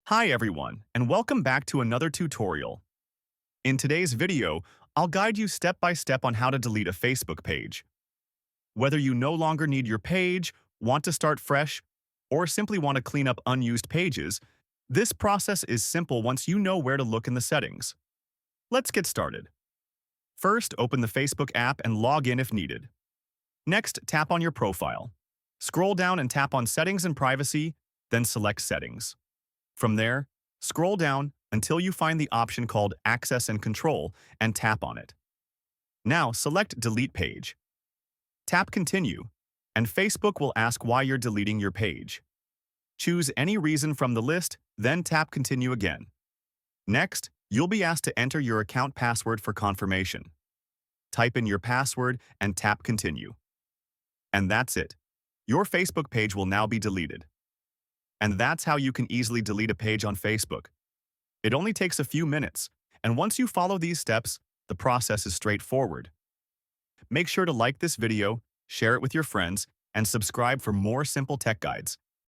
Hi everyone, and welcome back to another tutorial. In today's video, I'll guide you step by step on how to delete a Facebook page. Whether you no longer need your page, want to start fresh, or simply want to clean up unused pages, this process is simple once you know where to look in the settings. Let's get started. First, open the Facebook app and log in if needed. Next, tap on your profile. Scroll down and tap on Settings and Privacy, then select Settings. From there, scroll down until you find the option called Access and Control and tap on it. Now, select Delete Page. Tap Continue, and Facebook will ask why you're deleting your page. Choose any reason from the list, then tap Continue again. Next, you'll be asked to enter your account password for confirmation. Type in your password and tap Continue. And that's it. Your Facebook page will now be deleted. And that's how you can easily delete a page on Facebook. It only takes a few minutes, and once you follow these steps, the process is straightforward. Make sure to like this video, share it with your friends, and subscribe for more simple tech guides.